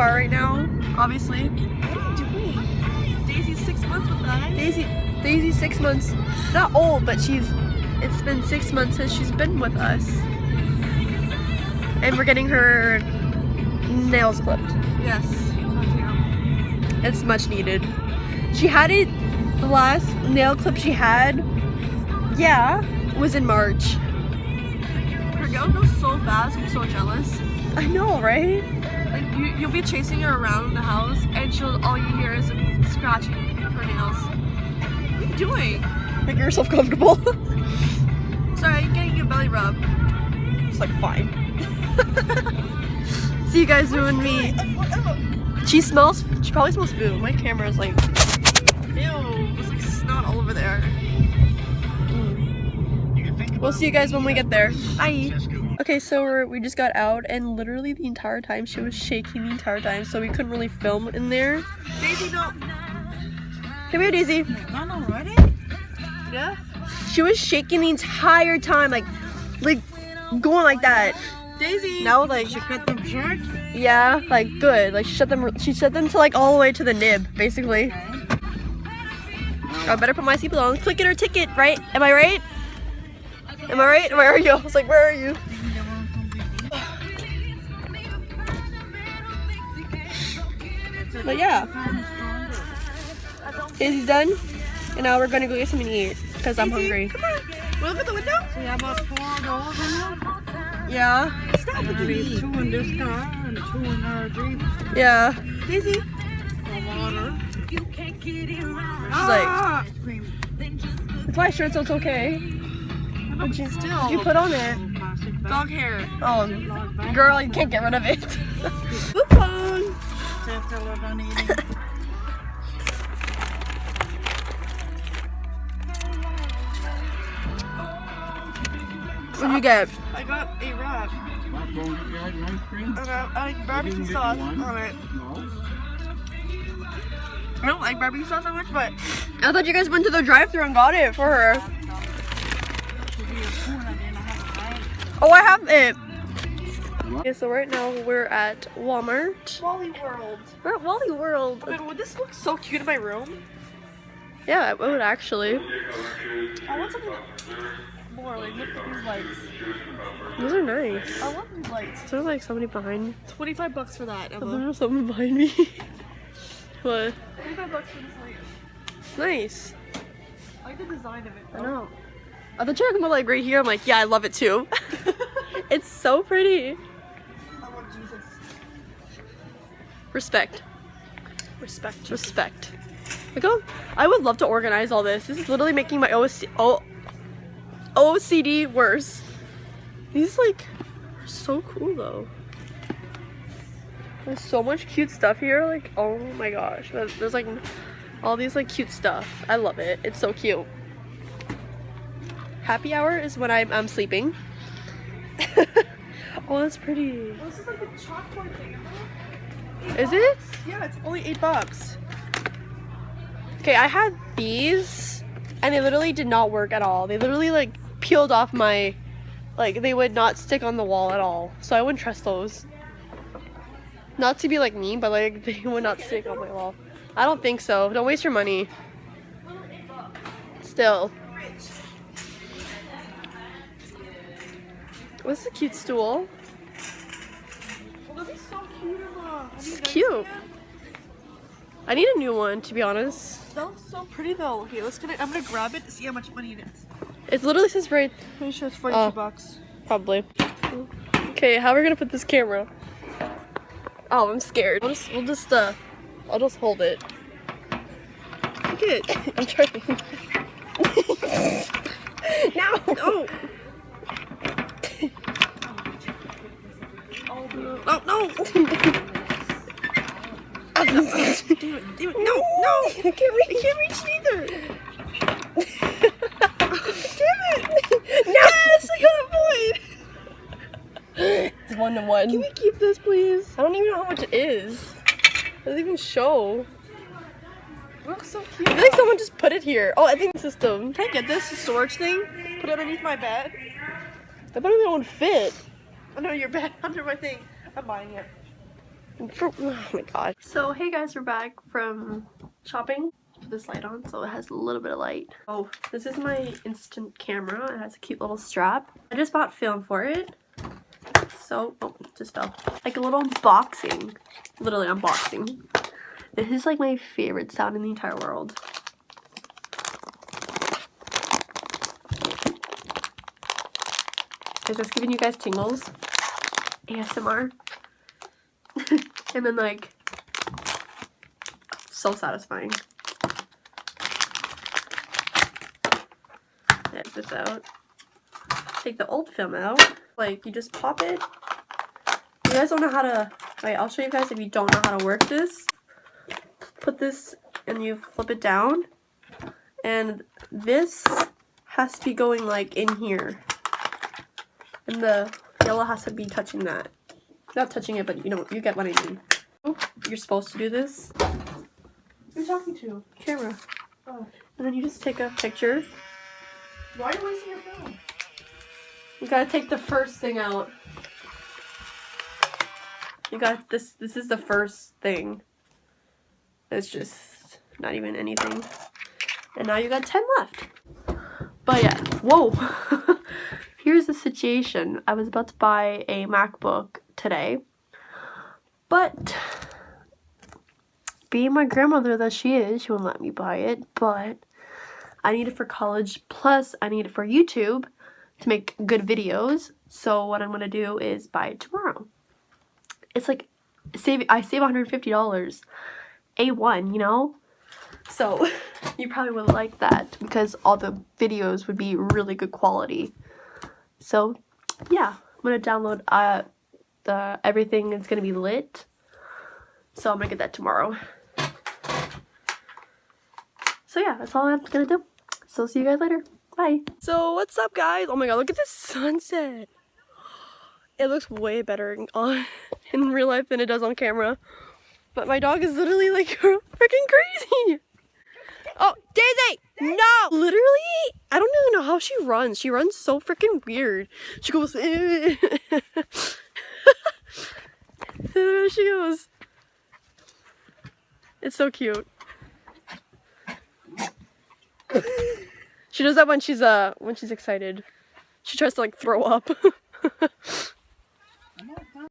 car right now, obviously. What are you doing? Daisy's 6 months with us. Daisy's 6 months. Not old, but it's been 6 months since she's been with us. And we're getting her nails clipped. Yes. It's much needed. She had it, the last nail clip she had, yeah, was in March. Her nail goes so fast, I'm so jealous. I know, right? Like you'll be chasing her around the house and all you hear is scratching her nails. What are you doing? Make yourself comfortable. Sorry, I'm getting a belly rub. It's like fine. See you guys when we. She probably smells food. My camera is like, ew, there's like snot all over there. We'll see you guys when we get there. Bye. Okay, so we just got out and literally the entire time she was shaking the entire time, so we couldn't really film in there. Daisy, no. Come here, Daisy. Not already? Yeah. She was shaking the entire time, like going like that. Daisy. Now, like she cut them short. Yeah, like good. Like she shut them to like all the way to the nib, basically. I better put my seatbelt on. Click it or ticket, right? Am I right? Am I right? Where are you? I was like, where are you? But yeah, Daisy's done, and now we're gonna go get something to eat because I'm hungry. Come on, we'll look at the window. So you have about $4 in there? Yeah. Stop with the 2 in this car and 2 in our Jeep. Yeah. Daisy. Water. She's like, it's my shirt, so it's okay. But you put on it. Dog hair. Oh, girl, you can't get rid of it. Coupon. What did you get? I got a wrap. I got barbecue sauce on it. I don't like barbecue sauce that much, but I thought you guys went to the drive-thru and got it for her. Oh, I have it. Okay, so right now we're at Walmart. Wally World. We're at Wally World. I mean, would this look so cute in my room? Yeah, it would actually. I want something more. Like, look at these lights. Those are nice. I love these lights. Is there like somebody behind me? $25 for that, Emma. There's someone behind me. What? $25 for this light. Nice. I like the design of it. I know. I thought you were talking about like right here. I'm like, yeah, I love it too. It's so pretty. I love Jesus. Respect. Respect. Jesus. Respect. Like, oh, I would love to organize all this. This is literally making my OCD worse. These like are so cool though. There's so much cute stuff here. Like, oh my gosh, there's like all these like cute stuff. I love it. It's so cute. Happy hour is when I'm sleeping. Oh, that's pretty. Well, this is like the chalkboard thing. Is it? Yeah, it's only $8. Okay, I had these and they literally did not work at all. They literally like peeled off my, like they would not stick on the wall at all. So I wouldn't trust those. Not to be like mean, but like they would not stick on my wall. I don't think so. Don't waste your money. Still. What's a cute stool? Oh, that'd be so cute, Emma. It's cute. I need a new one, to be honest. That looks so pretty though. Okay, I'm gonna grab it to see how much money it is. It literally says right. Pretty sure it's $42. Probably. Okay, how are we gonna put this camera? Oh, I'm scared. I'll just hold it. Look at it. I'm trying. No! No! Oh no! Damn it! No! No! I can't reach neither. Damn it! Yes! I got a void. It's 1-to-1. Can we keep this, please? I don't even know how much it is. It doesn't even show. It looks so cute. I feel like someone just put it here. Oh, I think the system. Can I get this storage thing? Put it underneath my bed. That probably won't fit. Under your bed, under my thing. I'm buying it. Oh my god. So hey guys, we're back from shopping. Put this light on so it has a little bit of light. Oh, this is my instant camera. It has a cute little strap. I just bought film for it. So, oh, it just fell. Like a little unboxing. Literally unboxing. This is like my favorite sound in the entire world. Is this giving you guys tingles? ASMR. And then like, so satisfying. Get this out. Take the old film out. Like, you just pop it. You guys don't know how to, wait, I'll show you guys if you don't know how to work this. Put this and you flip it down. And this has to be going like in here. And the yellow has to be touching that. Not touching it, but you know, you get what I mean. You're supposed to do this. Who are you talking to? Camera. Oh. And then you just take a picture. Why are you wasting your phone? You gotta take the first thing out. You got this. This is the first thing. It's just not even anything. And now you got 10 left. But yeah, whoa. Here's the situation. I was about to buy a MacBook today. But being my grandmother that she is, she wouldn't let me buy it. But I need it for college. Plus, I need it for YouTube to make good videos. So what I'm going to do is buy it tomorrow. It's like, I save $150. A1, you know? So you probably would like that because all the videos would be really good quality. So yeah, I'm going to download everything. It's going to be lit. So I'm going to get that tomorrow. So yeah, that's all I'm going to do. So see you guys later. Bye. So what's up, guys? Oh my god, look at this sunset. It looks way better in real life than it does on camera. But my dog is literally like freaking crazy. Oh, Daisy! No! Literally, I don't even know how she runs. She runs so freaking weird. She goes, there she goes. It's so cute. She does that when she's excited. She tries to like throw up.